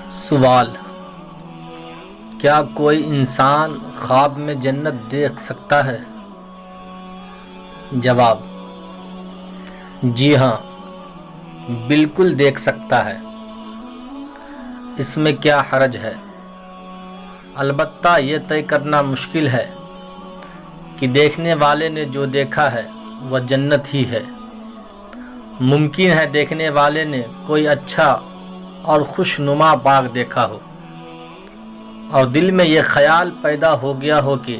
سوال: کیا کوئی انسان خواب میں جنت دیکھ سکتا ہے؟ جواب: جی ہاں، بالکل دیکھ سکتا ہے۔ اس میں کیا حرج ہے؟ البتہ یہ طے کرنا مشکل ہے کہ دیکھنے والے نے جو دیکھا ہے وہ جنت ہی ہے۔ ممکن ہے دیکھنے والے نے کوئی اچھا اور خوشنما باغ دیکھا ہو اور دل میں یہ خیال پیدا ہو گیا ہو کہ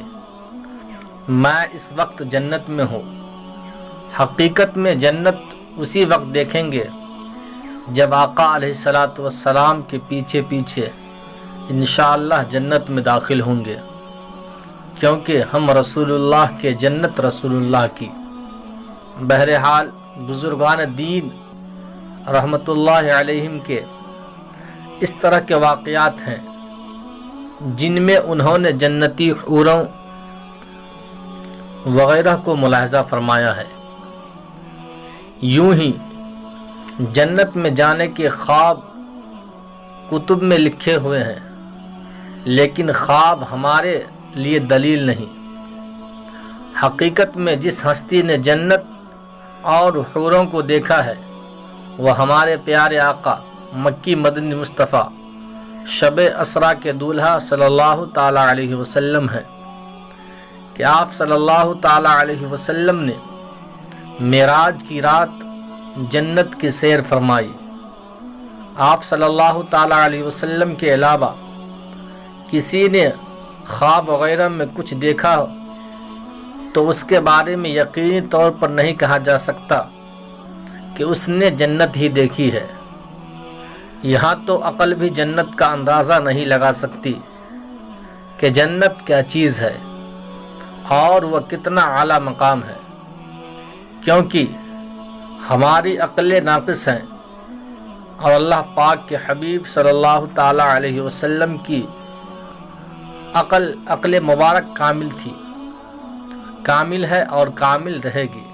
میں اس وقت جنت میں ہوں۔ حقیقت میں جنت اسی وقت دیکھیں گے جب آقا علیہ الصلاۃ والسلام کے پیچھے پیچھے انشاءاللہ جنت میں داخل ہوں گے، کیونکہ ہم رسول اللہ کے جنت رسول اللہ کی۔ بہرحال بزرگان دین رحمت اللہ علیہم کے اس طرح کے واقعات ہیں جن میں انہوں نے جنتی حوروں وغیرہ کو ملاحظہ فرمایا ہے۔ یوں ہی جنت میں جانے کے خواب کتب میں لکھے ہوئے ہیں، لیکن خواب ہمارے لیے دلیل نہیں۔ حقیقت میں جس ہستی نے جنت اور حوروں کو دیکھا ہے وہ ہمارے پیارے آقا مکی مدنی مصطفیٰ شب اسرا کے دولہا صلی اللہ تعالیٰ علیہ وسلم ہیں کہ آپ صلی اللہ تعالیٰ علیہ وسلم نے معراج کی رات جنت کی سیر فرمائی۔ آپ صلی اللہ تعالیٰ علیہ وسلم کے علاوہ کسی نے خواب وغیرہ میں کچھ دیکھا تو اس کے بارے میں یقینی طور پر نہیں کہا جا سکتا کہ اس نے جنت ہی دیکھی ہے۔ یہاں تو عقل بھی جنت کا اندازہ نہیں لگا سکتی کہ جنت کیا چیز ہے اور وہ کتنا اعلیٰ مقام ہے، کیونکہ ہماری عقلیں ناقص ہیں اور اللہ پاک کے حبیب صلی اللہ تعالیٰ علیہ وسلم کی عقل مبارک کامل تھی، کامل ہے اور کامل رہے گی۔